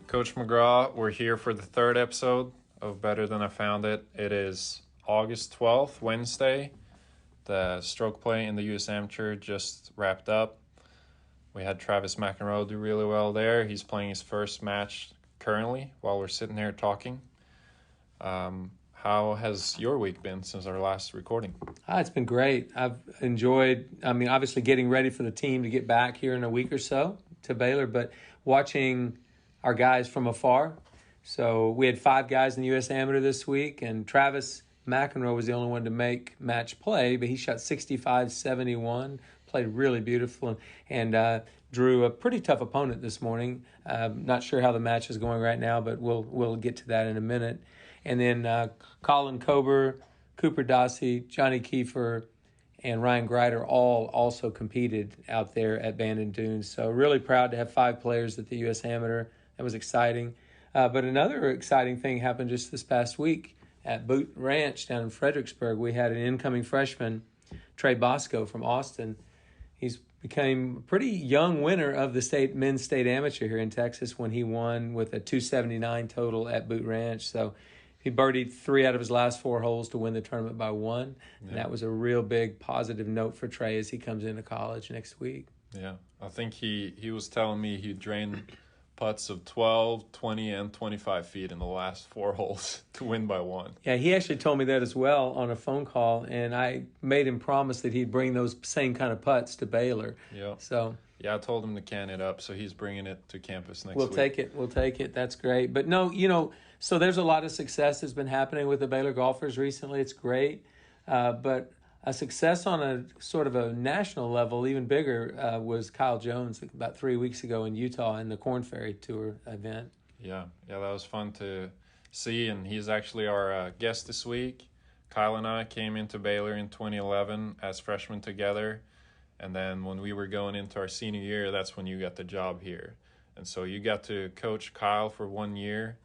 Coach McGraw, we're here for the third episode of Better Than I Found It. It is August 12th, Wednesday. The stroke play in the U.S. Amateur just wrapped up. We had Travis McEnroe do really well there. He's playing his first match currently while we're sitting here talking. How has your week been since our last recording? It's been great. I've enjoyed, obviously getting ready for the team to get back here in a week or so to Baylor, but watching our guys from afar. So we had 5 guys in the U.S. Amateur this week, and Travis McEnroe was the only one to make match play, but he shot 65-71, played really beautiful, and drew a pretty tough opponent this morning. Not sure how the match is going right now, but we'll get to that in a minute. And then Colin Kober, Cooper Dossie, Johnny Kiefer, and Ryan Greider all also competed out there at Bandon Dunes. So really proud to have 5 players at the U.S. Amateur. That was exciting. But another exciting thing happened just this past week at Boot Ranch down in Fredericksburg. We had an incoming freshman, Trey Bosco from Austin. He's became a pretty young winner of the men's state amateur here in Texas when he won with a 279 total at Boot Ranch. So he birdied 3 out of his last 4 holes to win the tournament by 1. And that was a real big positive note for Trey as he comes into college next week. Yeah, I think he was telling me he drained putts of 12, 20, and 25 feet in the last 4 holes to win by 1. Yeah, he actually told me that as well on a phone call, and I made him promise that he'd bring those same kind of putts to Baylor. Yeah. So yeah, I told him to can it up, so he's bringing it to campus next week. We'll take it. That's great. But no, so there's a lot of success that's been happening with the Baylor golfers recently. It's great. But a success on a sort of a national level, even bigger, was Kyle Jones about 3 weeks ago in Utah in the Korn Ferry Tour event. Yeah, that was fun to see, and he's actually our guest this week. Kyle and I came into Baylor in 2011 as freshmen together, and then when we were going into our senior year, that's when you got the job here. And so you got to coach Kyle for 1 year.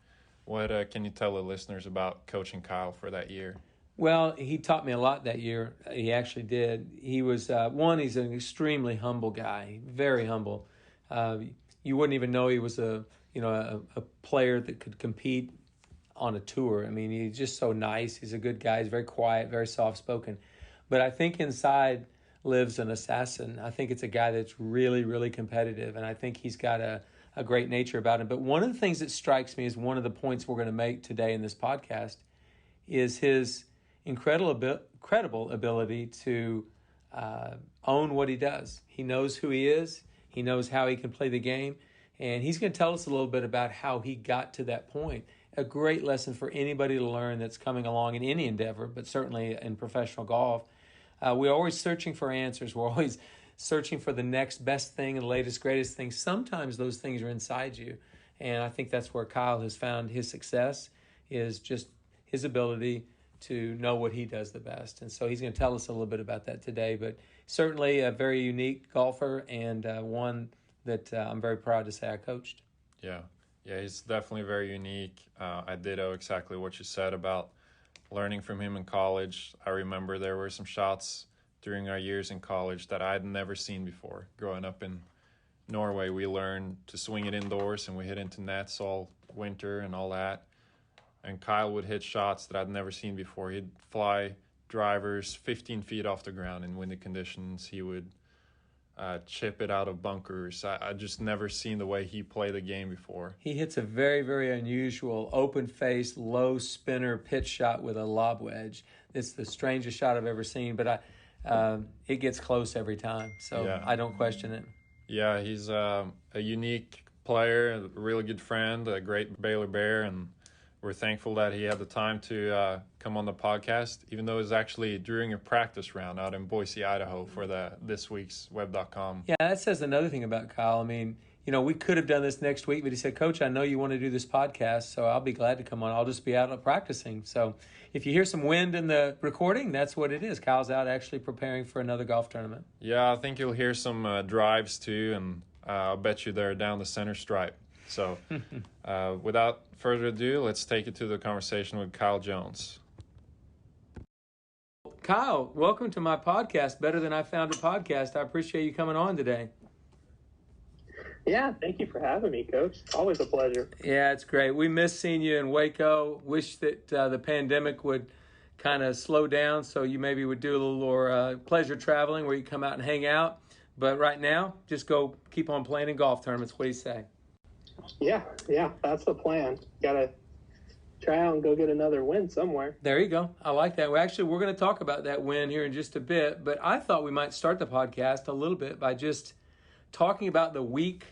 What can you tell the listeners about coaching Kyle for that year? Well, he taught me a lot that year. He actually did. He was, he's an extremely humble guy, very humble. You wouldn't even know he was a player that could compete on a tour. I mean, he's just so nice. He's a good guy. He's very quiet, very soft-spoken. But I think inside lives an assassin. I think it's a guy that's really, really competitive, and I think he's got a great nature about him. But one of the things that strikes me is one of the points we're going to make today in this podcast is his incredible ability to own what he does. He knows who he is. He knows how he can play the game. And he's going to tell us a little bit about how he got to that point. A great lesson for anybody to learn that's coming along in any endeavor, but certainly in professional golf. We're always searching for answers. We're always searching for the next best thing and latest, greatest thing. Sometimes those things are inside you. And I think that's where Kyle has found his success, is just his ability to know what he does the best. And so he's going to tell us a little bit about that today. But certainly a very unique golfer, and one that I'm very proud to say I coached. Yeah, he's definitely very unique. I ditto exactly what you said about learning from him in college. I remember there were some shots during our years in college that I had never seen before. Growing up in Norway, we learned to swing it indoors, and we hit into nets all winter and all that. And Kyle would hit shots that I'd never seen before. He'd fly drivers 15 feet off the ground in windy conditions. He would chip it out of bunkers. I just never seen the way he played the game before. He hits a very, very unusual open-faced, low spinner pitch shot with a lob wedge. It's the strangest shot I've ever seen, but it gets close every time, so yeah. I don't question it. Yeah, he's a unique player, a really good friend, a great Baylor Bear, and we're thankful that he had the time to come on the podcast, even though it was actually during a practice round out in Boise, Idaho for this week's Web.com. Yeah, that says another thing about Kyle. I mean, we could have done this next week, but he said, Coach, I know you want to do this podcast, so I'll be glad to come on. I'll just be out practicing. So if you hear some wind in the recording, that's what it is. Kyle's out actually preparing for another golf tournament. Yeah, I think you'll hear some drives too, and I'll bet you they're down the center stripe. So without further ado, let's take it to the conversation with Kyle Jones. Kyle, welcome to my podcast, Better Than I Found It podcast. I appreciate you coming on today. Yeah, thank you for having me, Coach. Always a pleasure. Yeah, it's great. We miss seeing you in Waco. Wish that the pandemic would kind of slow down so you maybe would do a little more pleasure traveling where you come out and hang out. But right now, just go keep on playing in golf tournaments. What do you say? Yeah, that's the plan. Got to try out and go get another win somewhere. There you go. I like that. Well, actually, we're going to talk about that win here in just a bit. But I thought we might start the podcast a little bit by just talking about the week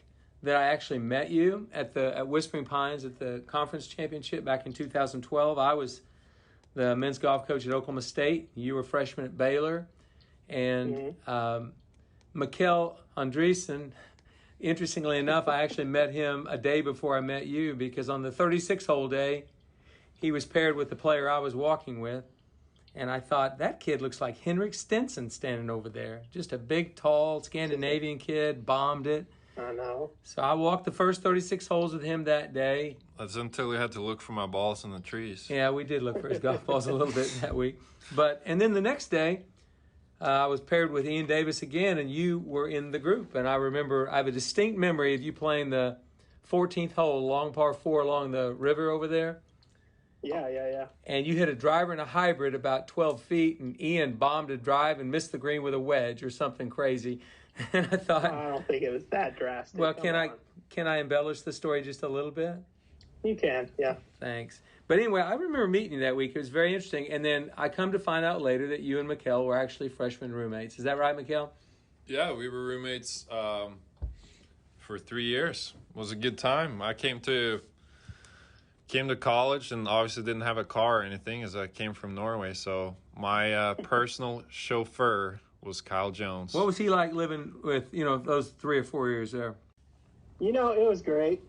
that I actually met you at Whispering Pines at the conference championship back in 2012. I was the men's golf coach at Oklahoma State. You were a freshman at Baylor. And Bjerch-Andresen, interestingly enough, I actually met him a day before I met you because on the 36-hole day, he was paired with the player I was walking with. And I thought, that kid looks like Henrik Stenson standing over there. Just a big, tall Scandinavian kid, bombed it. I know. So I walked the first 36 holes with him that day. That's until we had to look for my balls in the trees. Yeah, we did look for his golf balls a little bit that week. And then the next day, I was paired with Ian Davis again, and you were in the group. And I have a distinct memory of you playing the 14th hole, long par 4 along the river over there. Yeah. And you hit a driver and a hybrid about 12 feet, and Ian bombed a drive and missed the green with a wedge or something crazy. And I thought, I don't think it was that drastic. Well, can I embellish the story just a little bit? You can, yeah. Thanks. But anyway, I remember meeting you that week. It was very interesting. And then I come to find out later that you and Mikkel were actually freshman roommates. Is that right, Mikkel? Yeah, we were roommates for 3 years. It was a good time. I came to college and obviously didn't have a car or anything as I came from Norway. So my personal chauffeur was Kyle Jones. What was he like living with, those 3 or 4 years there? It was great.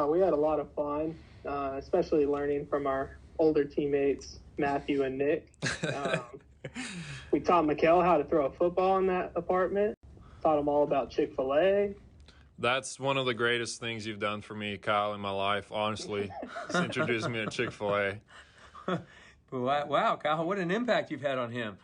We had a lot of fun, especially learning from our older teammates, Matthew and Nick. We taught Mikkel how to throw a football in that apartment, taught him all about Chick-fil-A. That's one of the greatest things you've done for me, Kyle, in my life, honestly. It's introduced me to Chick-fil-A. Wow, Kyle, what an impact you've had on him.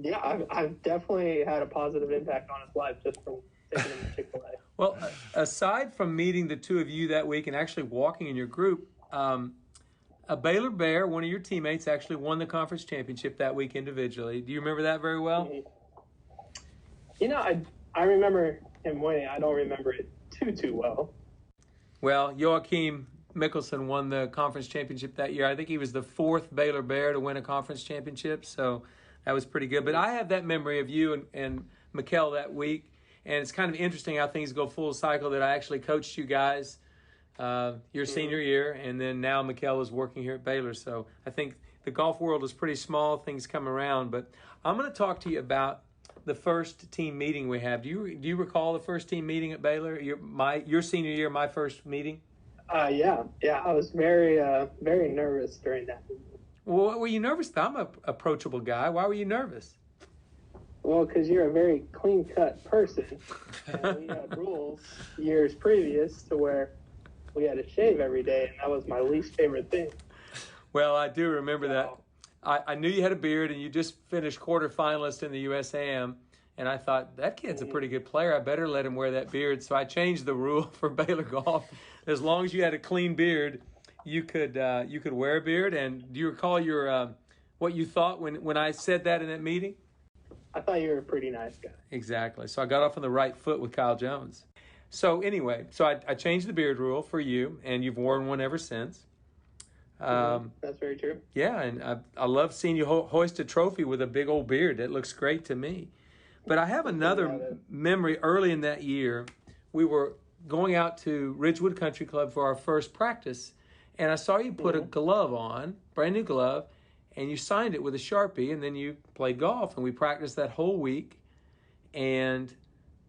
Yeah, I've definitely had a positive impact on his life just from taking him to Chick-fil-A. Well, aside from meeting the two of you that week and actually walking in your group, a Baylor Bear, one of your teammates, actually won the conference championship that week individually. Do you remember that very well? I remember him winning. I don't remember it too well. Well, Joachim Mikkelsen won the conference championship that year. I think he was the 4th Baylor Bear to win a conference championship, so that was pretty good. But I have that memory of you and Mikkel that week, and it's kind of interesting how things go full cycle that I actually coached you guys your senior year, and then now Mikkel is working here at Baylor. So I think the golf world is pretty small, things come around. But I'm going to talk to you about the first team meeting we have. Do you recall the first team meeting at Baylor? Your senior year, my first meeting? Yeah. I was very nervous during that meeting. Well, what were you nervous about? I'm an approachable guy. Why were you nervous? Well, because you're a very clean-cut person. And we had rules years previous to where we had to shave every day, and that was my least favorite thing. Well, I do remember that. I knew you had a beard, and you just finished quarterfinalist in the USAM, and I thought, that kid's a pretty good player. I better let him wear that beard. So I changed the rule for Baylor Golf. As long as you had a clean beard, you could wear a beard. And do you recall what you thought when I said that in that meeting? I thought you were a pretty nice guy. Exactly. So I got off on the right foot with Kyle Jones. So anyway, I changed the beard rule for you, and you've worn one ever since. That's very true. Yeah, and I love seeing you hoist a trophy with a big old beard. It looks great to me. But I have another memory early in that year. We were going out to Ridgewood Country Club for our first practice, and I saw you put a glove on, brand new glove, and you signed it with a Sharpie, and then you played golf, and we practiced that whole week, and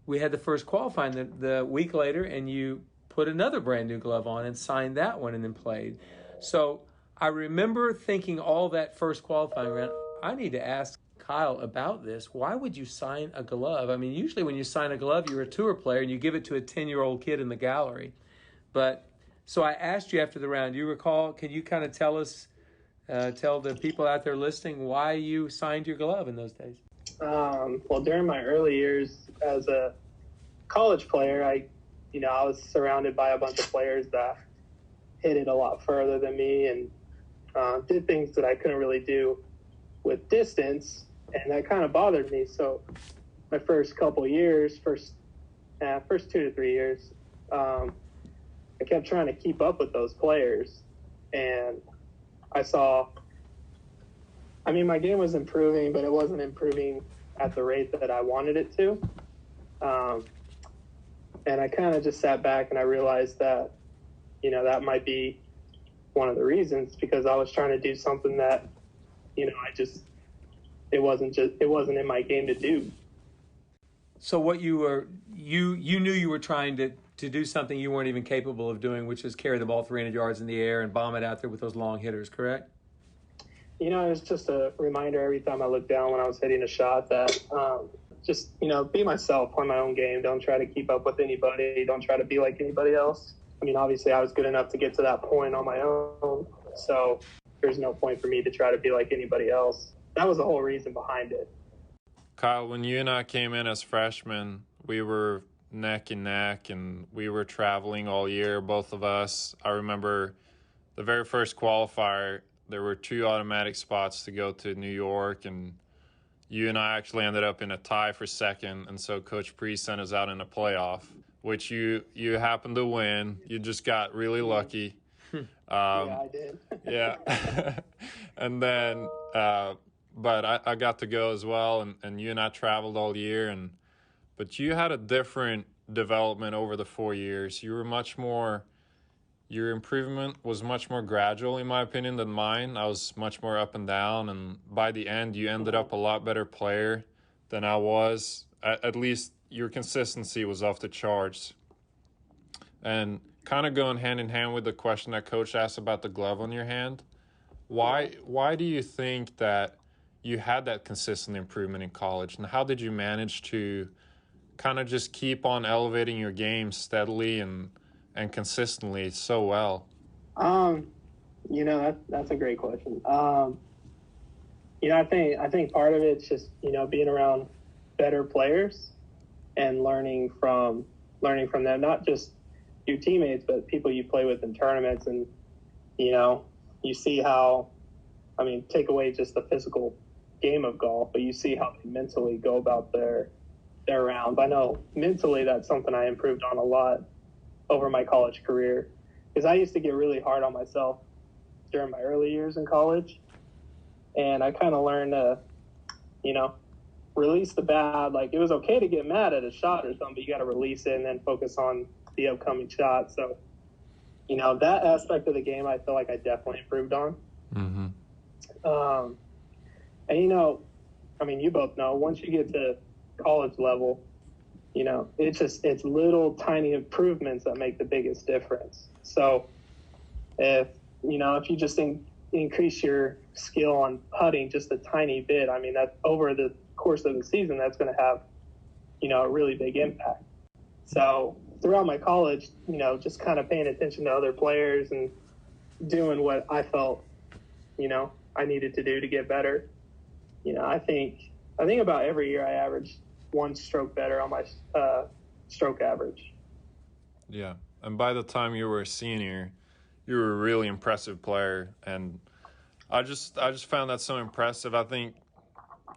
we had the first qualifying the week later, and you put another brand new glove on and signed that one and then played. So I remember thinking all that first qualifying round, I need to ask Kyle about this. Why would you sign a glove? I mean, usually when you sign a glove, you're a tour player and you give it to a 10-year-old kid in the gallery. But so I asked you after the round, do you recall, can you kind of tell the people out there listening why you signed your glove in those days? Well, during my early years as a college player, I I was surrounded by a bunch of players that hit it a lot further than me and did things that I couldn't really do with distance, and that kind of bothered me. So my first couple years, first 2 to 3 years, I kept trying to keep up with those players, and my game was improving, but it wasn't improving at the rate that I wanted it to. And I kind of just sat back and I realized that, that might be one of the reasons, because I was trying to do something that, it wasn't in my game to do. So what you knew you were trying to do something you weren't even capable of doing, which is carry the ball 300 yards in the air and bomb it out there with those long hitters, correct? It was just a reminder every time I looked down when I was hitting a shot that just, be myself, play my own game. Don't try to keep up with anybody. Don't try to be like anybody else. Obviously I was good enough to get to that point on my own, so there's no point for me to try to be like anybody else. That was the whole reason behind it. Kyle, when you and I came in as freshmen, we were neck and neck, and we were traveling all year, both of us. I remember the very first qualifier, there were 2 automatic spots to go to New York, and you and I actually ended up in a tie for second, and so Coach Pre sent us out in a playoff, which you happened to win. You just got really lucky. Yeah, I did. Yeah. And then, but I got to go as well, and you and I traveled all year, but you had a different development over the 4 years. Your improvement was much more gradual, in my opinion, than mine. I was much more up and down, and by the end, you ended up a lot better player than I was. At least your consistency was off the charts. And kind of going hand in hand with the question that Coach asked about the glove on your hand, why do you think that you had that consistent improvement in college, and how did you manage to kind of just keep on elevating your game steadily and consistently so well? That's a great question. I think part of it's just, being around better players and learning from them, not just your teammates, but people you play with in tournaments. And, you see how, take away just the physical game of golf, but you see how they mentally go about their rounds. I know mentally that's something I improved on a lot over my college career, because I used to get really hard on myself during my early years in college, and I kind of learned to, release the bad. Like, it was okay to get mad at a shot or something, but you got to release it and then focus on the upcoming shot. So, that aspect of the game, I feel like I definitely improved on. Mm-hmm. And you both know, once you get to college level, it's little tiny improvements that make the biggest difference. So if you just increase your skill on putting just a tiny bit, that over the course of the season, that's going to have, a really big impact. So throughout my college, just kind of paying attention to other players and doing what I felt, I needed to do to get better. I think about every year I averaged 1 stroke better on my stroke average. Yeah, and by the time you were a senior, you were a really impressive player, and I just found that so impressive. I think,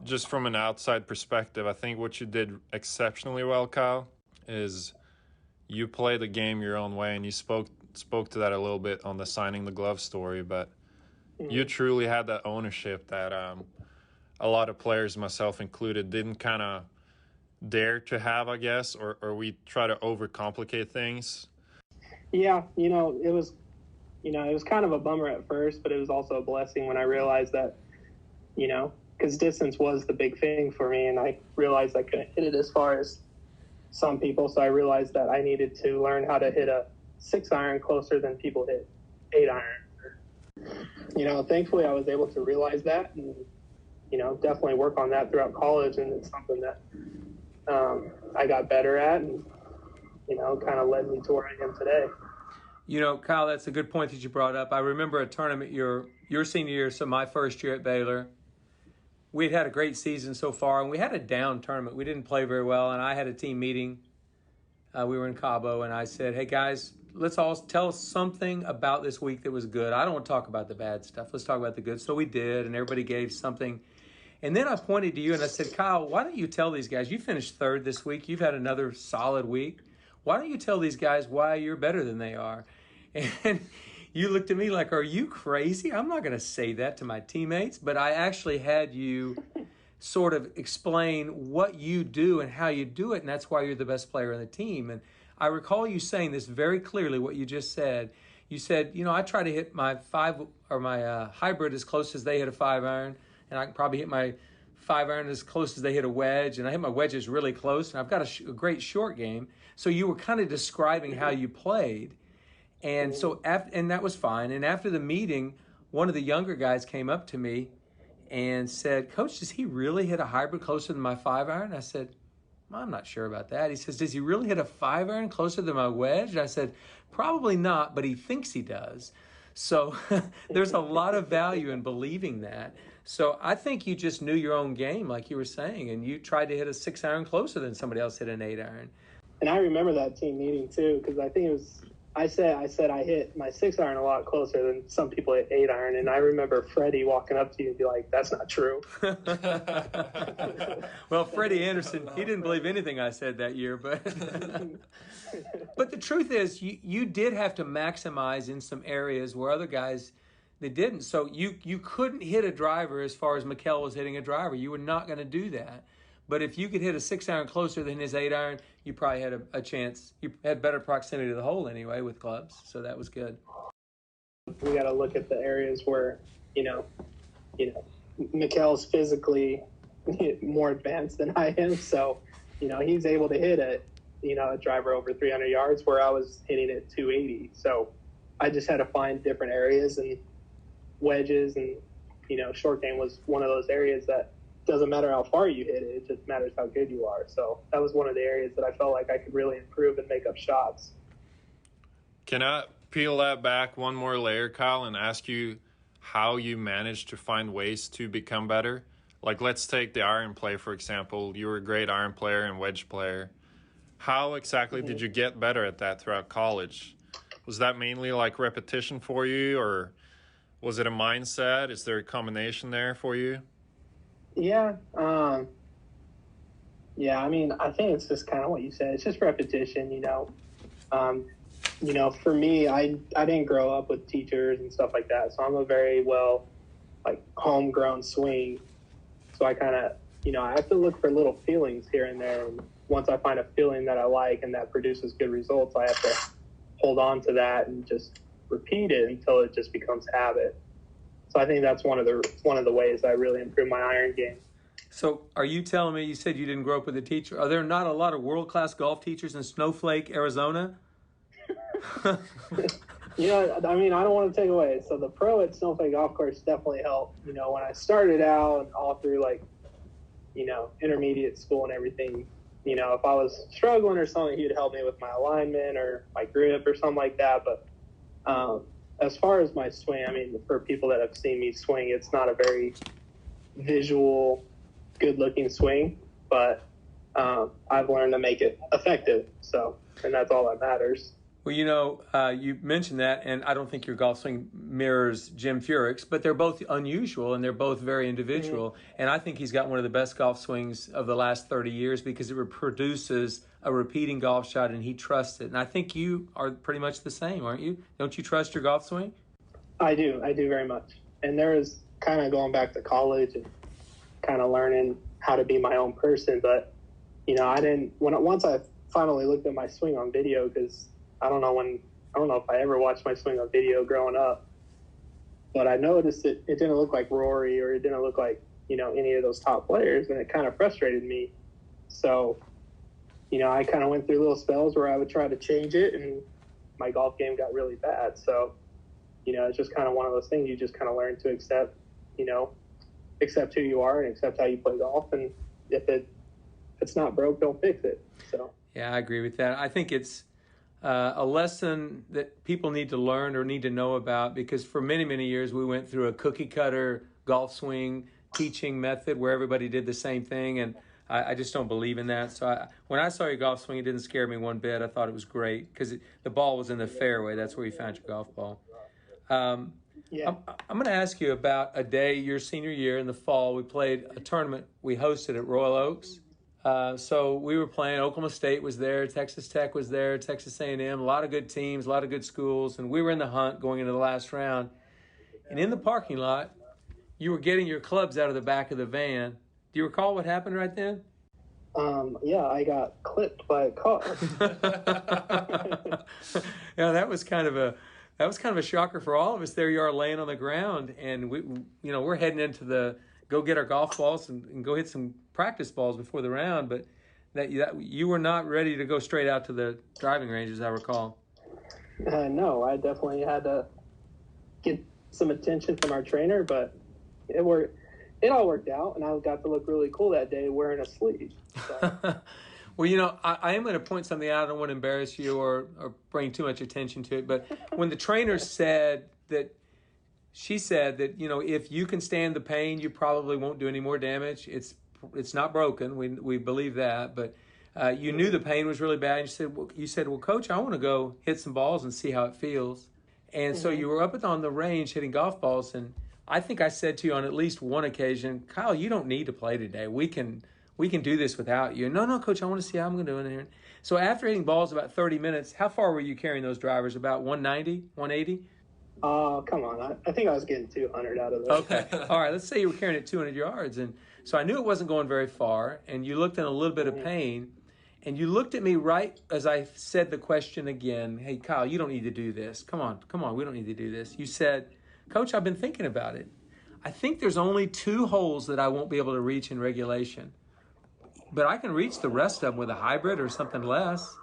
just from an outside perspective, I think what you did exceptionally well, Kyle, is you play the game your own way, and you spoke to that a little bit on the signing the glove story, but you truly had that ownership that a lot of players, myself included, didn't kind of dare to have, I guess, or we try to overcomplicate things. Yeah, it was kind of a bummer at first, but it was also a blessing when I realized that, because distance was the big thing for me, and I realized I couldn't hit it as far as some people, so I realized that I needed to learn how to hit a 6-iron closer than people hit 8-iron. Thankfully I was able to realize that and, definitely work on that throughout college, and it's something that I got better at and, kind of led me to where I am today. Kyle, that's a good point that you brought up. I remember a tournament your senior year, so my first year at Baylor. We'd had a great season so far, and we had a down tournament. We didn't play very well, and I had a team meeting We were in Cabo, and I said, hey, guys, let's all tell us something about this week that was good. I don't want to talk about the bad stuff. Let's talk about the good. So we did, and everybody gave something. And then I pointed to you, and I said, Kyle, why don't you tell these guys, you finished third this week. You've had another solid week. Why don't you tell these guys why you're better than they are? And you looked at me like, are you crazy? I'm not going to say that to my teammates. But I actually had you sort of explain what you do and how you do it, and that's why you're the best player on the team. And I recall you saying this very clearly, what you just said. You said, I try to hit my hybrid as close as they hit a 5-iron, and I can probably hit my 5-iron as close as they hit a wedge, and I hit my wedges really close, and I've got a great short game. So you were kind of describing how you played, and so and that was fine. And after the meeting, one of the younger guys came up to me and said, Coach, does he really hit a hybrid closer than my 5-iron? I said, I'm not sure about that. He says, does he really hit a 5-iron closer than my wedge? And I said, probably not, but he thinks he does. So there's a lot of value in believing that. So I think you just knew your own game, like you were saying, and you tried to hit a 6-iron closer than somebody else hit an 8-iron. And I remember that team meeting too, because I think it was, I said I hit my 6-iron a lot closer than some people hit 8-iron, and I remember Freddie walking up to you and be like, "That's not true." Well, Freddie Anderson, he didn't believe anything I said that year, but but the truth is, you did have to maximize in some areas where other guys they didn't. So you couldn't hit a driver as far as Mikkel was hitting a driver. You were not going to do that. But if you could hit a 6-iron closer than his 8-iron, you probably had a chance. You had better proximity to the hole anyway with clubs, so that was good. We got to look at the areas where, Mikkel's physically more advanced than I am, so, he's able to hit a driver over 300 yards where I was hitting it 280. So I just had to find different areas, and wedges and, short game was one of those areas that doesn't matter how far you hit it, it just matters how good you are. So that was one of the areas that I felt like I could really improve and make up shots. Can I peel that back one more layer, Kyle, and ask you how you managed to find ways to become better? Like, let's take the iron play, for example. You were a great iron player and wedge player. How exactly did you get better at that throughout college? Was that mainly like repetition for you, or was it a mindset? Is there a combination there for you? Yeah. I think it's just kind of what you said. It's just repetition, for me, I didn't grow up with teachers and stuff like that. So I'm a very homegrown swing. So I kind of, I have to look for little feelings here and there. And once I find a feeling that I like and that produces good results, I have to hold on to that and just repeat it until it just becomes habit. So I think that's one of the ways I really improved my iron game. So are you telling me, you said you didn't grow up with a teacher, are there not a lot of world-class golf teachers in Snowflake, Arizona? I don't want to take away. So the pro at Snowflake Golf Course definitely helped. When I started out and all through intermediate school and everything, if I was struggling or something, he'd help me with my alignment or my grip or something like that. But as far as my swing, for people that have seen me swing, it's not a very visual, good-looking swing, but I've learned to make it effective. So, and that's all that matters. Well, you mentioned that, and I don't think your golf swing mirrors Jim Furyk's, but they're both unusual, and they're both very individual. Mm-hmm. And I think he's got one of the best golf swings of the last 30 years because it produces a repeating golf shot, and he trusts it. And I think you are pretty much the same, aren't you? Don't you trust your golf swing? I do very much. And there is kind of going back to college and kind of learning how to be my own person. But, once I finally looked at my swing on video, because I don't know if I ever watched my swing on video growing up, but I noticed it didn't look like Rory or it didn't look like, any of those top players, and it kind of frustrated me. So, I kind of went through little spells where I would try to change it, and my golf game got really bad. So, it's just kind of one of those things you just kind of learn to accept who you are and accept how you play golf. And if it's not broke, don't fix it. So, yeah, I agree with that. I think it's a lesson that people need to learn or need to know about, because for many, many years we went through a cookie cutter golf swing teaching method where everybody did the same thing. And I just don't believe in that. So when I saw your golf swing, it didn't scare me one bit. I thought it was great because the ball was in the fairway. That's where you found your golf ball. Yeah. I'm going to ask you about a day your senior year in the fall. We played a tournament we hosted at Royal Oaks. So we were playing. Oklahoma State was there. Texas Tech was there. Texas A&M. A lot of good teams, a lot of good schools. And we were in the hunt going into the last round. And in the parking lot, you were getting your clubs out of the back of the van. Do you recall what happened right then? Yeah, I got clipped by a car. Yeah, that was kind of a shocker for all of us. There you are laying on the ground, and we're heading into go get our golf balls and go hit some practice balls before the round. But that you were not ready to go straight out to the driving range, as I recall. No, I definitely had to get some attention from our trainer, but it all worked out, and I got to look really cool that day wearing a sleeve. So. Well, I am going to point something out. I don't want to embarrass you or bring too much attention to it. But when the trainer said that, she said that, if you can stand the pain, you probably won't do any more damage. It's not broken. We believe that. But you knew the pain was really bad. And you said, well, Coach, I want to go hit some balls and see how it feels. And so you were up on the range hitting golf balls. And I think I said to you on at least one occasion, Kyle, you don't need to play today. We can do this without you. No, Coach, I want to see how I'm going to do it here. So after hitting balls about 30 minutes, how far were you carrying those drivers? About 190, 180? Oh, come on. I think I was getting 200 out of those. Okay. All right. Let's say you were carrying it 200 yards. And so I knew it wasn't going very far. And you looked in a little bit of pain. And you looked at me right as I said the question again. Hey, Kyle, you don't need to do this. Come on. We don't need to do this. You said, Coach, I've been thinking about it. I think there's only 2 holes that I won't be able to reach in regulation. But I can reach the rest of them with a hybrid or something less.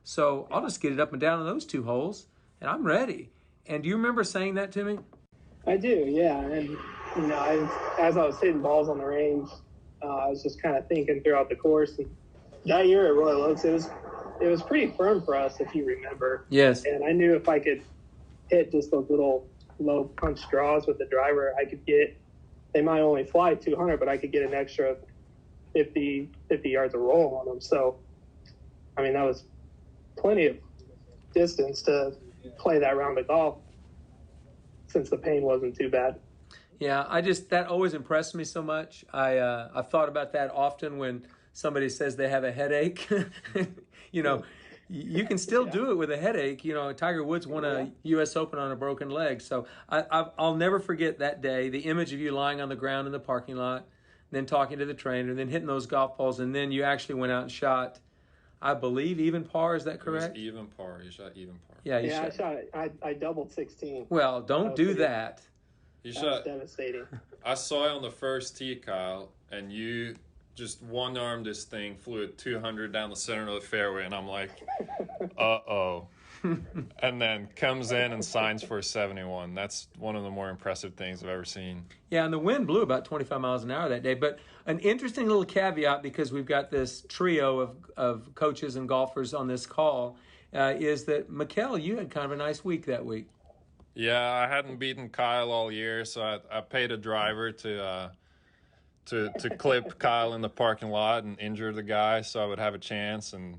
So I'll just get it up and down in those 2 holes, and I'm ready. And do you remember saying that to me? I do, yeah. And, as I was hitting balls on the range, I was just kind of thinking throughout the course. And that year at Royal Oaks, it was pretty firm for us, if you remember. Yes. And I knew if I could hit just those little low punch draws with the driver, I could they might only fly 200, but I could get an extra 50 yards of roll on them. So, that was plenty of distance to play that round of golf since the pain wasn't too bad. Yeah, that always impressed me so much. I've thought about that often when somebody says they have a headache. You can still do it with a headache. Tiger Woods won a U.S. Open on a broken leg. So I'll never forget that day, the image of you lying on the ground in the parking lot, then talking to the trainer, then hitting those golf balls, and then you actually went out and shot, I believe, even par. Is that correct? It was even par. You shot even par. Yeah, I doubled 16. Well, don't do that. You that shot. was devastating. I saw you on the first tee, Kyle, and you just one-armed this thing, flew it 200 down the center of the fairway, and I'm like, uh-oh. And then comes in and signs for a 71. That's one of the more impressive things I've ever seen. Yeah, and the wind blew about 25 miles an hour that day. But an interesting little caveat, because we've got this trio of coaches and golfers on this call, is that, Mikkel, you had kind of a nice week that week. Yeah, I hadn't beaten Kyle all year, so I paid a driver to clip Kyle in the parking lot and injure the guy so I would have a chance. And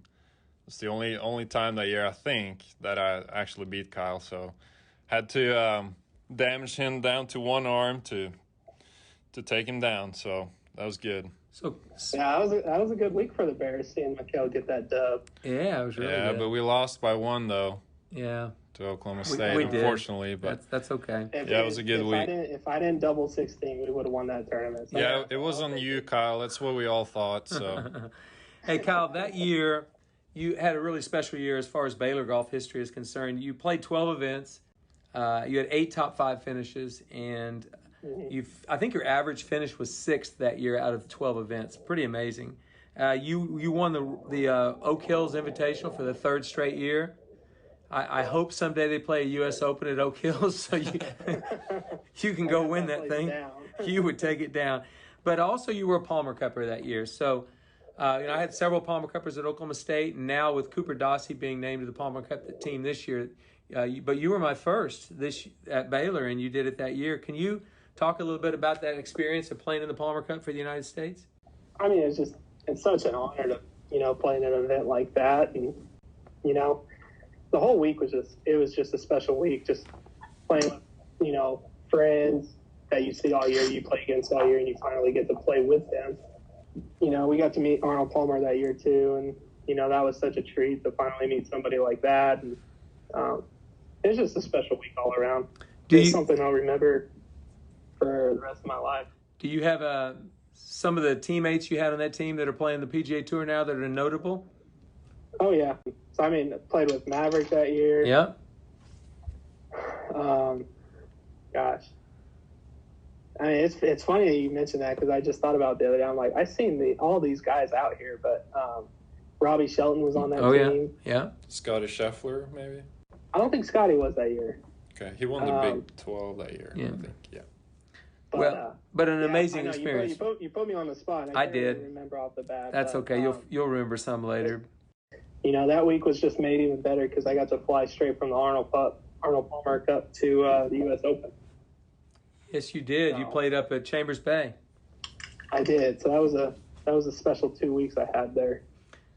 it's the only time that year, I think, that I actually beat Kyle. So had to damage him down to one arm to take him down. So that was good. Yeah, that was a good week for the Bears, seeing Mikkel get that dub. Yeah, it was really good. But we lost by 1, though. Yeah. To Oklahoma State, we did. Unfortunately. But that's okay. It was a good week. If I didn't double 16, we would have won that tournament. So yeah, it was on you, Kyle. That's what we all thought. So, Hey, Kyle, that year you had a really special year as far as Baylor golf history is concerned. You played 12 events. You had 8 top 5 finishes, and I think your average finish was 6th that year out of 12 events. Pretty amazing. You won the Oak Hills Invitational for the 3rd straight year. I hope someday they play a U.S. Open at Oak Hills so you can go win that thing. You would take it down. But also you were a Palmer Cupper that year. So I had several Palmer Cuppers at Oklahoma State, and now with Cooper Dossey being named to the Palmer Cup team this year. But you were my first at Baylor, and you did it that year. Can you talk a little bit about that experience of playing in the Palmer Cup for the United States? It's just it's such an honor to, play in an event like that. And, the whole week was just a special week, just playing with, friends that you see all year, you play against all year, and you finally get to play with them. We got to meet Arnold Palmer that year too, and, that was such a treat to finally meet somebody like that. And it was just a special week all around. It's something I'll remember for the rest of my life. Do you have some of the teammates you had on that team that are playing the PGA Tour now that are notable? Oh, yeah. So, I played with Maverick that year. Yeah. Gosh. It's funny that you mentioned that because I just thought about it the other day. I'm like, I've seen all these guys out here, but Robbie Shelton was on that team. Yeah. Scotty Scheffler, maybe? I don't think Scotty was that year. Okay. He won the Big 12 that year, I think. Yeah. But an amazing experience. You put me on the spot. I did. Really remember off the bat. That's okay. You'll remember some later. That week was just made even better because I got to fly straight from the Arnold Palmer Cup to the U.S. Open. Yes, you did. You played up at Chambers Bay. I did. So that was a special 2 weeks I had there.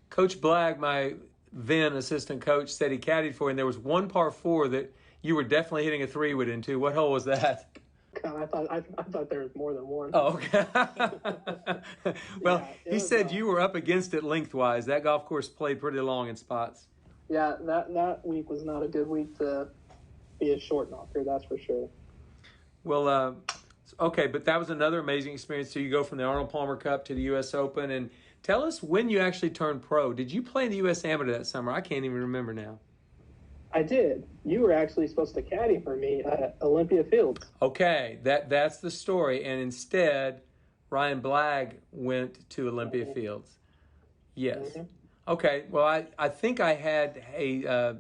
Coach Blagg, my then assistant coach, said he caddied for you, and there was one par 4 that you were definitely hitting a 3-wood into. What hole was that? God, I thought there was more than one. Oh, okay. Well, he said you were up against it lengthwise. That golf course played pretty long in spots. Yeah, that week was not a good week to be a short knocker, that's for sure. Well, okay, but that was another amazing experience. So you go from the Arnold Palmer Cup to the U.S. Open, and tell us when you actually turned pro. Did you play in the U.S. Amateur that summer? I can't even remember now. I did. You were actually supposed to caddy for me at Olympia Fields. Okay, that's the story. And instead, Ryan Blagg went to Olympia Fields. Yes. Mm-hmm. Okay, well, I think I had a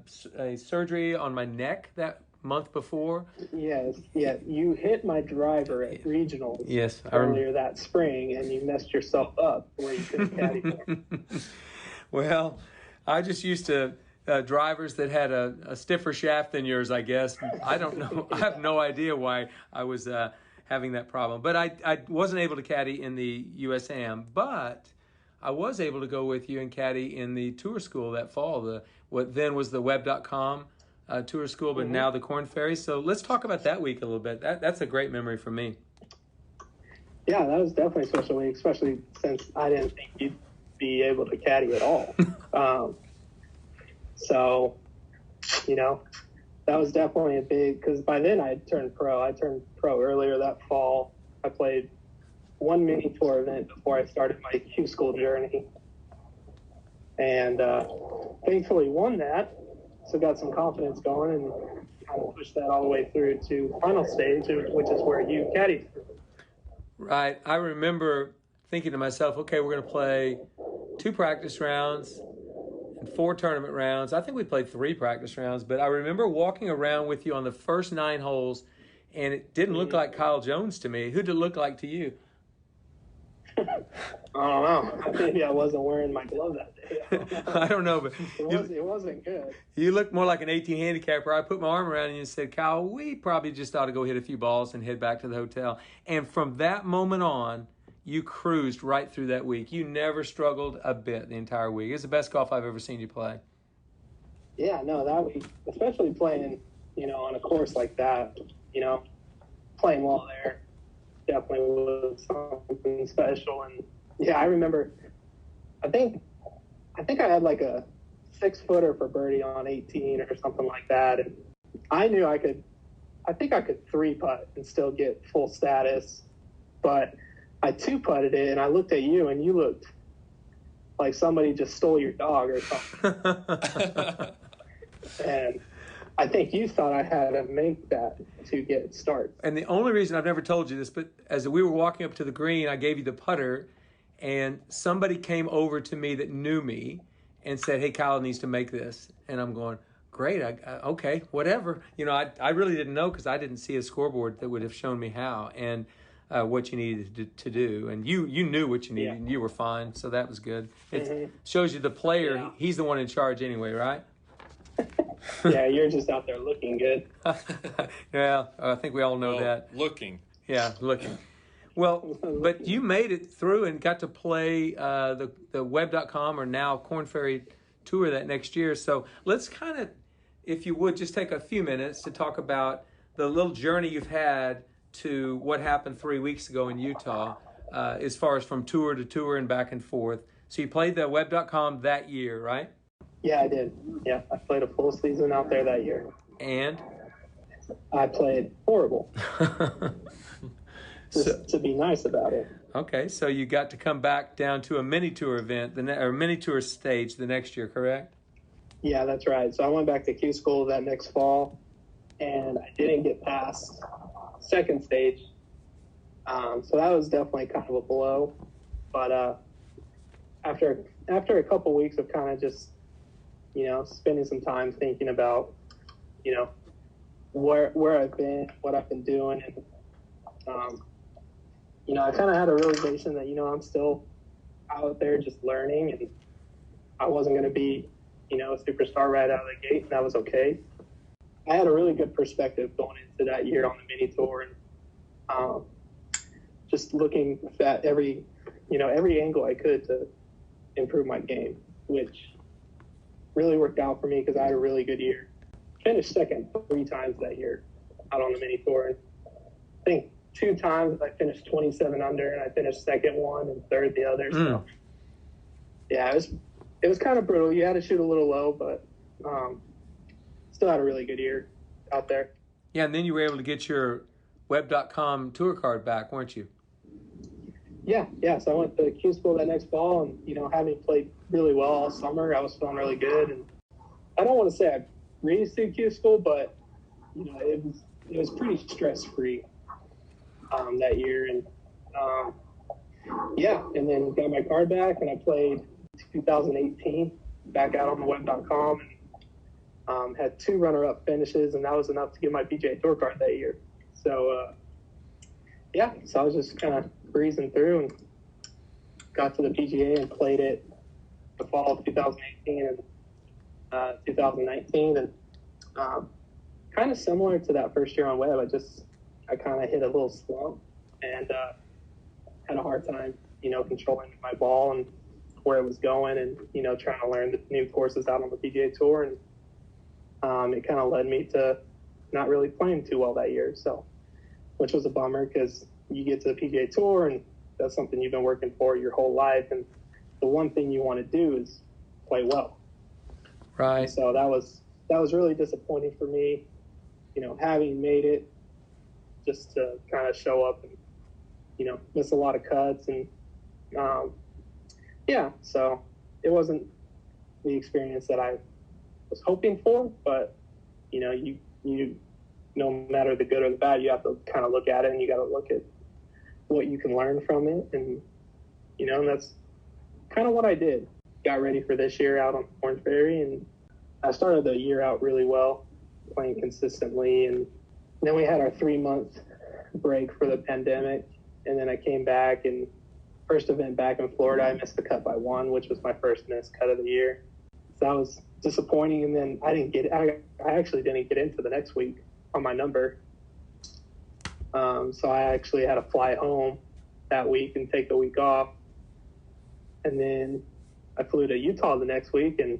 surgery on my neck that month before. Yes, yeah. You hit my driver at regionals earlier that spring, and you messed yourself up where you couldn't caddy for. Well, I just used to... drivers that had a stiffer shaft than yours, I guess. I don't know. I have no idea why I was having that problem. But I wasn't able to caddy in the USAM, but I was able to go with you and caddy in the tour school that fall, what then was the web.com tour school, but now the Corn Ferry. So let's talk about that week a little bit. That's a great memory for me. Yeah, that was definitely a special week, especially since I didn't think you'd be able to caddy at all. So, that was definitely a big, because by then I had turned pro. I turned pro earlier that fall. I played one mini tour event before I started my Q school journey. And thankfully won that. So got some confidence going and kind of pushed that all the way through to final stage, which is where you caddied. Right. I remember thinking to myself, okay, we're going to play 2 practice rounds and 4 tournament rounds. I think we played 3 practice rounds, but I remember walking around with you on the first 9 holes, and it didn't look like Kyle Jones to me. Who did it look like to you? I don't know. Maybe I wasn't wearing my glove that day. I don't know, but it wasn't good. You looked more like an 18 handicapper. I put my arm around you and said, Kyle, we probably just ought to go hit a few balls and head back to the hotel. And from that moment on, you cruised right through that week. You never struggled a bit the entire week. It's the best golf I've ever seen you play. Yeah, no, that week, especially playing, on a course like that, playing well there definitely was something special. And yeah, I remember, I think I had like a 6-footer for birdie on 18 or something like that. And I knew I could 3-putt and still get full status, but I 2-putted it, and I looked at you, and you looked like somebody just stole your dog or something. And I think you thought I had to make that to get started. And the only reason I've never told you this, but as we were walking up to the green, I gave you the putter, and somebody came over to me that knew me and said, hey, Kyle needs to make this. And I'm going, great, okay, whatever. I really didn't know because I didn't see a scoreboard that would have shown me how. And what you needed to do, and you knew what you needed, and you were fine, so that was good. It shows you the player, he's the one in charge anyway, right? Yeah, you're just out there looking good. Yeah, I think we all know that. Looking. Yeah, looking. Well, but you made it through and got to play the Web.com or now Korn Ferry Tour that next year. So let's kind of, if you would, just take a few minutes to talk about the little journey you've had to what happened 3 weeks ago in Utah, as far as from tour to tour and back and forth. So you played the Web.com that year, right? Yeah, I did. Yeah, I played a full season out there that year. And? I played horrible. Just to be nice about it. Okay, so you got to come back down to a mini tour event, or mini tour stage the next year, correct? Yeah, that's right. So I went back to Q school that next fall, and I didn't get past second stage. So that was definitely kind of a blow. But after a couple weeks of kind of just, spending some time thinking about, where I've been, what I've been doing, and I kind of had a realization that, I'm still out there just learning, and I wasn't going to be, a superstar right out of the gate, and that was okay. I had a really good perspective going into that year on the mini tour, and just looking at every angle I could to improve my game, which really worked out for me because I had a really good year. Finished second 3 times that year out on the mini tour, and I think 2 times I finished 27 under, and I finished second one and third the other. So yeah, it was kind of brutal. You had to shoot a little low, but still had a really good year out there. Yeah, and then you were able to get your Web.com tour card back, weren't you? Yeah. So I went to Q school that next fall, and having played really well all summer, I was feeling really good. And I don't want to say I breezed through Q school, but it was pretty stress free that year, and and then got my card back, and I played 2018 back out on the Web.com, and had 2 runner-up finishes, and that was enough to get my PGA Tour card that year. So so I was just kind of breezing through and got to the PGA and played it the fall of 2018 and 2019, and kind of similar to that first year on Web. I kind of hit a little slump and had a hard time, controlling my ball and where it was going, and trying to learn the new courses out on the PGA Tour, and it kind of led me to not really playing too well that year. So, which was a bummer because you get to the PGA Tour and that's something you've been working for your whole life, and the one thing you want to do is play well. Right. And so that was really disappointing for me, having made it, just to kind of show up and miss a lot of cuts, and so it wasn't the experience that I was hoping for, but you no matter the good or the bad, you have to kind of look at it, and you got to look at what you can learn from it, and and that's kind of what I did. Got ready for this year out on Korn Ferry, and I started the year out really well, playing consistently, and then we had our 3-month break for the pandemic, and then I came back, and first event back in Florida, I missed the cut by 1, which was my first missed cut of the year. So that was disappointing, and then I actually didn't get into the next week on my number. So I actually had to fly home that week and take the week off. And then I flew to Utah the next week and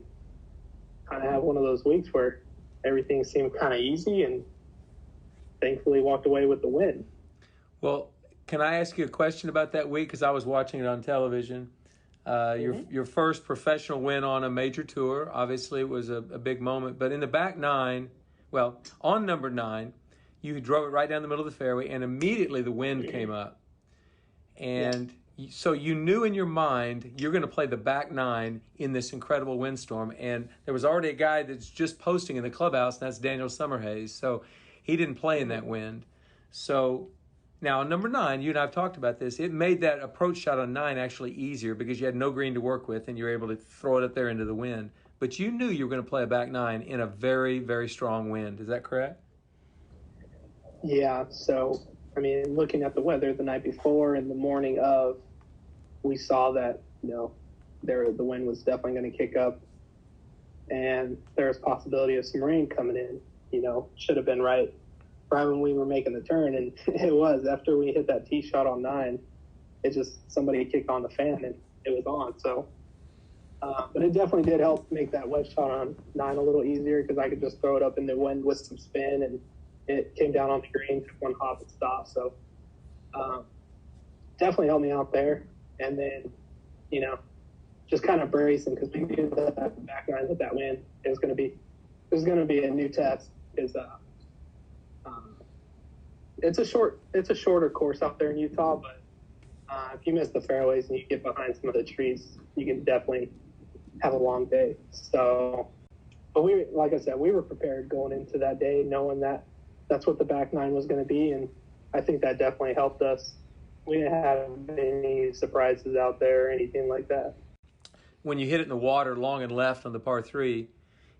kind of had one of those weeks where everything seemed kind of easy, and thankfully walked away with the win. Well, can I ask you a question about that week? Because I was watching it on television. Your first professional win on a major tour. Obviously, it was a big moment. But in the back 9, on number 9, you drove it right down the middle of the fairway, and immediately the wind came up. And so you knew in your mind you're going to play the back 9 in this incredible windstorm. And there was already a guy that's just posting in the clubhouse, and that's Daniel Summerhays. So he didn't play in that wind. So now on number 9, you and I have talked about this. It made that approach shot on 9 actually easier because you had no green to work with, and you were able to throw it up there into the wind. But you knew you were going to play a back 9 in a very, very strong wind. Is that correct? Yeah. So, looking at the weather the night before and the morning of, we saw that, the wind was definitely going to kick up, and there was possibility of some rain coming in. Should have been right right when we were making the turn, and it was after we hit that tee shot on 9. It just somebody kicked on the fan and it was on. So, but it definitely did help make that wedge shot on 9 a little easier because I could just throw it up in the wind with some spin, and it came down on the green, took one hop and stopped. So, definitely helped me out there. And then, just kind of bracing because we knew that back 9 with that wind, it was going to be a new test because it's a shorter course out there in Utah, but if you miss the fairways and you get behind some of the trees, you can definitely have a long day. So, but like I said, we were prepared going into that day, knowing that that's what the back 9 was going to be, and I think that definitely helped us. We didn't have any surprises out there or anything like that. When you hit it in the water long and left on the par 3,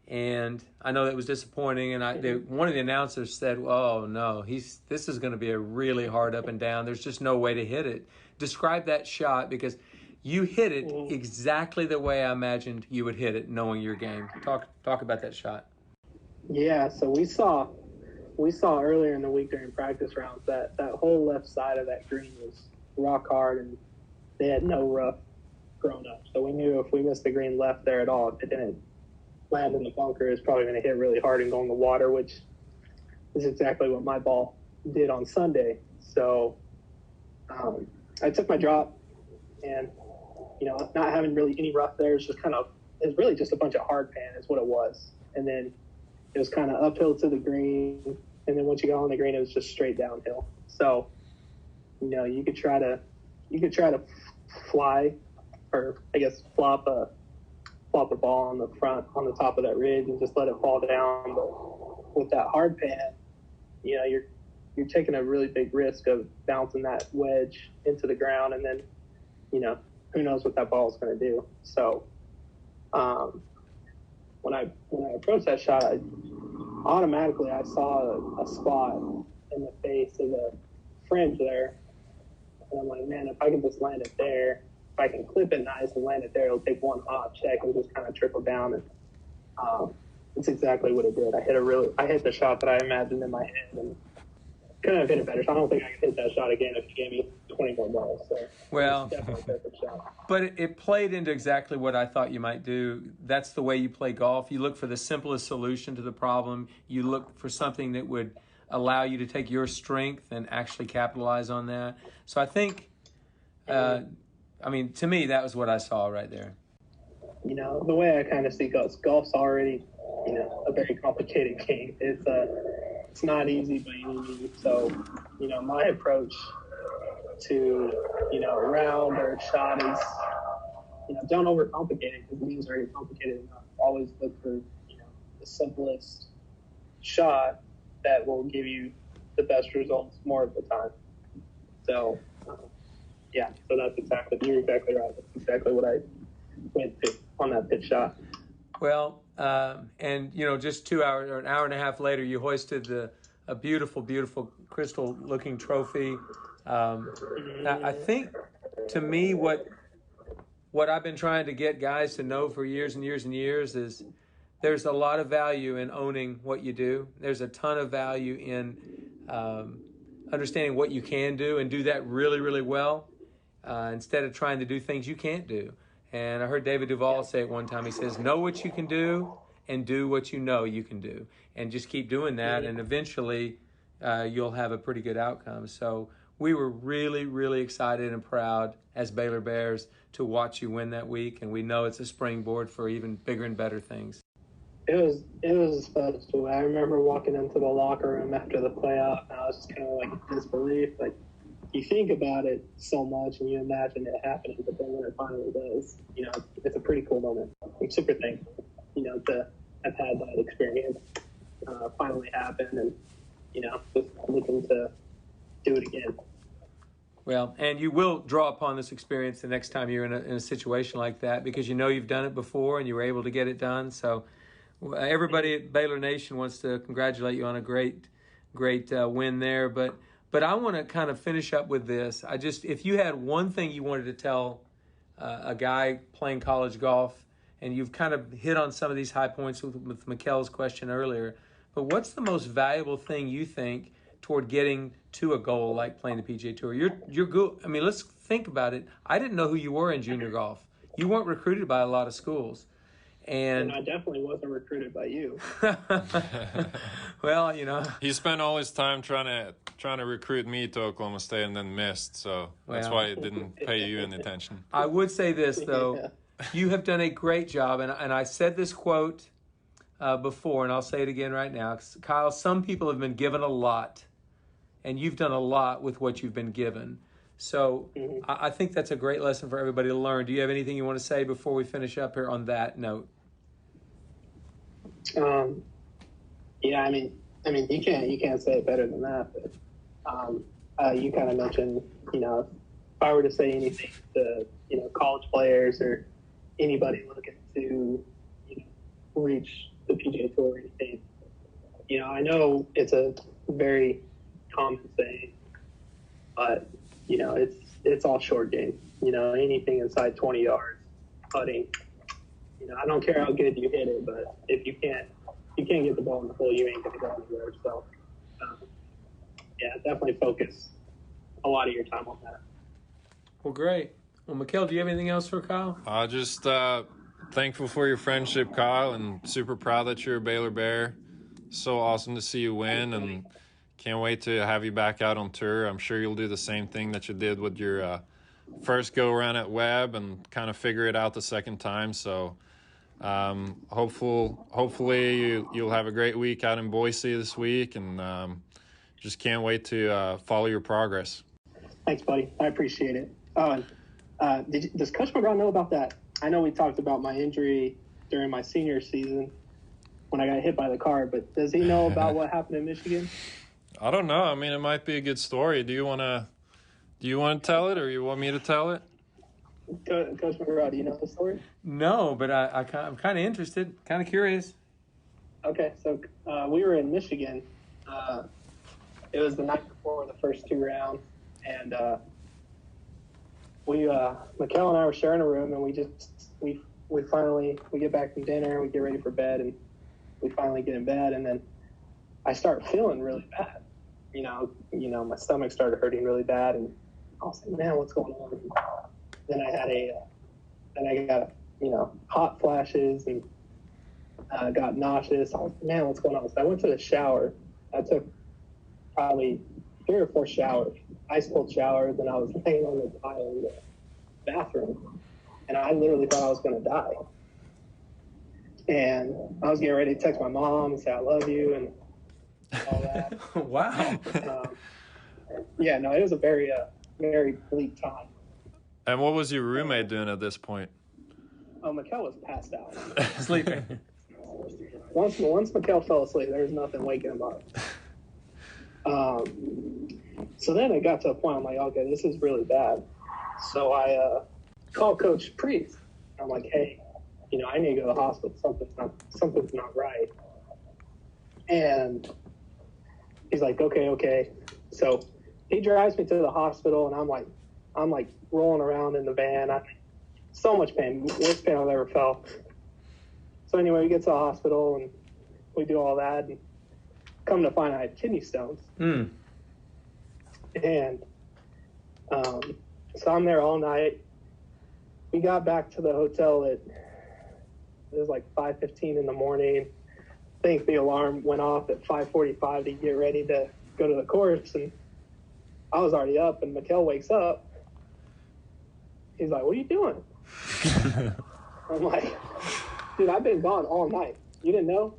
and I know that was disappointing, and one of the announcers said, "Oh no, this is going to be a really hard up and down. There's just no way to hit it." Describe that shot, because you hit it exactly the way I imagined you would hit it, knowing your game. Talk about that shot. Yeah, so we saw earlier in the week during practice rounds that whole left side of that green was rock hard, and they had no rough grown up. So we knew if we missed the green left there at all, if it didn't land in the bunker, it's probably going to hit really hard and go in the water, which is exactly what my ball did on Sunday. So I took my drop, and not having really any rough there, it's really just a bunch of hard pan is what it was. And then it was kind of uphill to the green, and then once you got on the green, it was just straight downhill. So you could try to fly, or I guess flop the ball on the top of that ridge and just let it fall down. But with that hard pan, you're taking a really big risk of bouncing that wedge into the ground, and then who knows what that ball is going to do. So when I approached that shot, I saw a spot in the face of the fringe there, and I'm like, man, if I can just land it there, if I can clip it nice and land it there, it'll take one hop check and just kind of trickle down. And it's exactly what it did. I hit the shot that I imagined in my head, and couldn't have hit it better. So I don't think I could hit that shot again if you gave me 20 more balls. So well, definitely a perfect shot. But it played into exactly what I thought you might do. That's the way you play golf. You look for the simplest solution to the problem. You look for something that would allow you to take your strength and actually capitalize on that. So I think, to me, that was what I saw right there. The way I kind of see golf's already, a very complicated game. It's not easy by any means. So, my approach to, a round or a shot is, don't overcomplicate it because the game's already complicated enough. Always look for, the simplest shot that will give you the best results more of the time. So, so you're exactly right. That's exactly what I went to on that pitch shot. Well, and just 2 hours or an hour and a half later, you hoisted a beautiful, beautiful crystal-looking trophy. I think, to me, what I've been trying to get guys to know for years and years and years is there's a lot of value in owning what you do. There's a ton of value in understanding what you can do and do that really, really well instead of trying to do things you can't do. And I heard David Duval say it one time. He says, know what you can do and do what you know you can do. And just keep doing that, and eventually you'll have a pretty good outcome. So we were really, really excited and proud as Baylor Bears to watch you win that week, and we know it's a springboard for even bigger and better things. It was special. I remember walking into the locker room after the playoff, and I was just kind of like in disbelief. Like, you think about it so much and you imagine it happening, but then when it finally does, it's a pretty cool moment. I'm super thankful, to have had that experience finally happen, and, just looking to do it again. Well, and you will draw upon this experience the next time you're in a situation like that, because you've done it before and you were able to get it done. So everybody at Baylor Nation wants to congratulate you on a great win there. But I want to kind of finish up with this. If you had one thing you wanted to tell a guy playing college golf, and you've kind of hit on some of these high points with Mikkel's question earlier, but what's the most valuable thing you think toward getting to a goal like playing the PGA Tour. You're good. I mean, let's think about it. I didn't know who you were in junior golf. You weren't recruited by a lot of schools. And I definitely wasn't recruited by you. Well, you know, he spent all his time trying to recruit me to Oklahoma State and then missed. So that's why he didn't pay you any attention. I would say this though, you have done a great job, and I said this quote before, and I'll say it again right now. Kyle, some people have been given a lot, and you've done a lot with what you've been given. So I think that's a great lesson for everybody to learn. Do you have anything you want to say before we finish up here on that note? Yeah, I mean, you can't say it better than that. But you kind of mentioned, if I were to say anything to college players or anybody looking to reach the PGA Tour or anything, I know it's a very common saying, but it's all short game. Anything inside 20 yards, putting. I don't care how good you hit it, but if you can't get the ball in the hole, you ain't gonna go anywhere. So, definitely focus a lot of your time on that. Well, great. Well, Mikkel, do you have anything else for Kyle? Just thankful for your friendship, Kyle, and super proud that you're a Baylor Bear. So awesome to see you win, and can't wait to have you back out on tour. I'm sure you'll do the same thing that you did with your first go-around at Webb and kind of figure it out the second time. So hopefully you'll have a great week out in Boise this week, and just can't wait to follow your progress. Thanks, buddy. I appreciate it. Does Coach McGraw know about that? I know we talked about my injury during my senior season when I got hit by the car, but does he know about what happened in Michigan? I don't know. I mean, it might be a good story. Do you want to tell it, or you want me to tell it? Coach McGraw, do you know the story? No, but I'm kind of interested, kind of curious. Okay, so we were in Michigan. It was the night before the first two rounds, and Mikkel and I were sharing a room, and we finally get back from dinner, we get ready for bed, and we finally get in bed, and then I start feeling really bad. My stomach started hurting really bad, and I was like, man, what's going on? Then I got hot flashes and got nauseous. I was like, man, what's going on? So I went to the shower. I took probably 3 or 4 showers, ice cold showers, and I was laying on the tile in the bathroom, and I literally thought I was going to die. And I was getting ready to text my mom and say I love you and all that. Wow. It was a very very bleak time. And what was your roommate doing at this point? Oh, Mikkel was passed out. Sleeping. Once Mikkel fell asleep, there was nothing waking him up. So then it got to a point, I'm like, okay, this is really bad. So I called Coach Priest. I'm like, hey, I need to go to the hospital. Something's not right. And he's like, okay. So he drives me to the hospital, and I'm like rolling around in the van. So much pain, worst pain I've ever felt. So anyway, we get to the hospital, and we do all that, and come to find I had kidney stones. And so I'm there all night. We got back to the hotel it was like 5:15 in the morning. I think the alarm went off at 5:45 to get ready to go to the course, and I was already up, and Mikkel wakes up. He's like, what are you doing? I'm like, dude, I've been gone all night. You didn't know?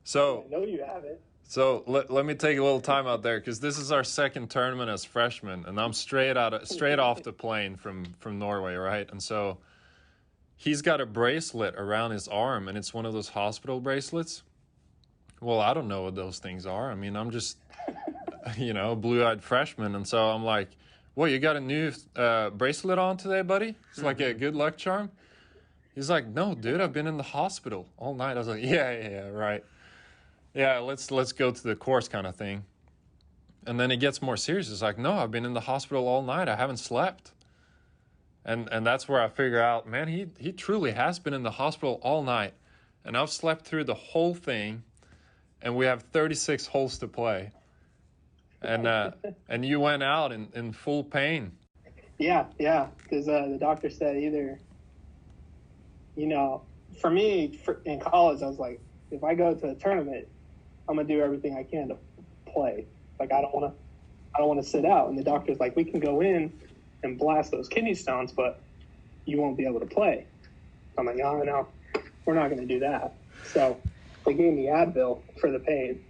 So I know you haven't. So let me take a little time out there, because this is our second tournament as freshmen, and I'm straight off the plane from Norway, right? And so he's got a bracelet around his arm, and it's one of those hospital bracelets. Well, I don't know what those things are. I mean, I'm just, a blue-eyed freshman, and so I'm like, "What, you got a new bracelet on today, buddy? It's like a good luck charm." He's like, "No, dude, I've been in the hospital all night." I was like, "Yeah, right. Yeah, let's go to the course," kind of thing. And then it gets more serious. It's like, "No, I've been in the hospital all night. I haven't slept." And that's where I figure out, man, he truly has been in the hospital all night. And I've slept through the whole thing, and we have 36 holes to play. And you went out in full pain. Yeah, because the doctor said either, for me, in college, I was like, if I go to a tournament, I'm gonna do everything I can to play. Like I don't want to sit out. And the doctor's like, we can go in and blast those kidney stones, but you won't be able to play. I'm like, oh no, we're not gonna do that. So they gave me Advil for the pain.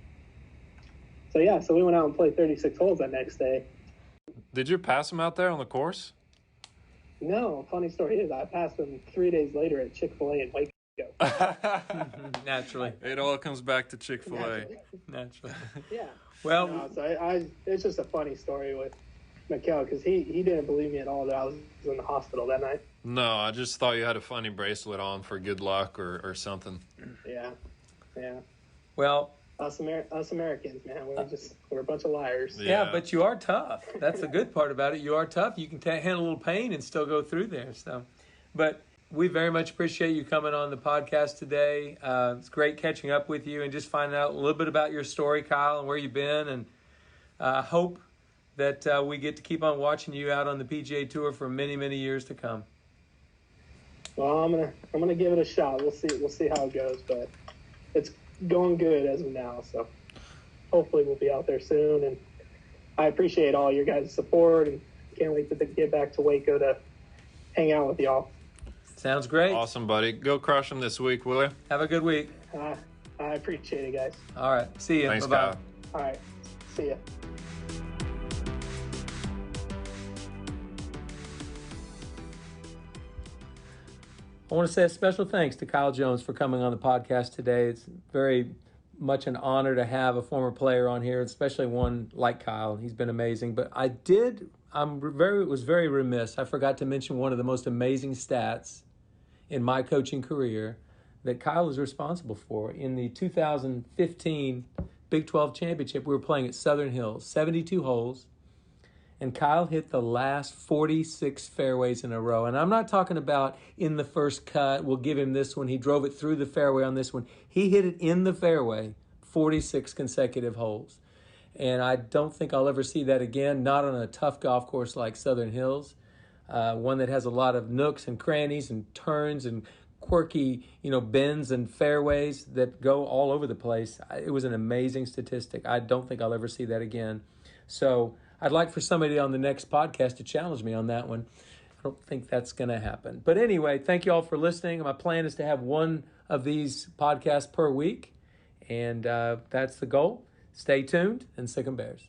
So we went out and played 36 holes that next day. Did you pass him out there on the course? No, funny story is I passed him 3 days later at Chick-fil-A in Waco. Naturally. It all comes back to Chick-fil-A. Naturally. Yeah. Well, no, so it's just a funny story with Mikkel because he didn't believe me at all that I was in the hospital that night. No, I just thought you had a funny bracelet on for good luck or something. Yeah. Well, us Americans, man, we're a bunch of liars. Yeah, but you are tough. That's the good part about it. You are tough. You can handle a little pain and still go through there. So, but we very much appreciate you coming on the podcast today. It's great catching up with you and just finding out a little bit about your story, Kyle, and where you've been. And I hope that we get to keep on watching you out on the PGA Tour for many, many years to come. Well, I'm gonna give it a shot. We'll see how it goes, but it's going good as of now. So hopefully we'll be out there soon. And I appreciate all your guys' support and can't wait to get back to Waco to hang out with y'all. Sounds great. Awesome, buddy. Go crush them this week, will you? Have a good week. I appreciate it, guys. All right. See you. Thanks, Bye-bye. Kyle. All right. See ya. I want to say a special thanks to Kyle Jones for coming on the podcast today. It's very much an honor to have a former player on here, especially one like Kyle. He's been amazing. But I was very remiss. I forgot to mention one of the most amazing stats in my coaching career that Kyle was responsible for. In the 2015 Big 12 Championship, we were playing at Southern Hills, 72 holes. And Kyle hit the last 46 fairways in a row. And I'm not talking about in the first cut, we'll give him this one. He drove it through the fairway on this one. He hit it in the fairway 46 consecutive holes. And I don't think I'll ever see that again, not on a tough golf course like Southern Hills, one that has a lot of nooks and crannies and turns and quirky, bends and fairways that go all over the place. It was an amazing statistic. I don't think I'll ever see that again. So I'd like for somebody on the next podcast to challenge me on that one. I don't think that's going to happen. But anyway, thank you all for listening. My plan is to have one of these podcasts per week, and that's the goal. Stay tuned, and Sick 'em Bears.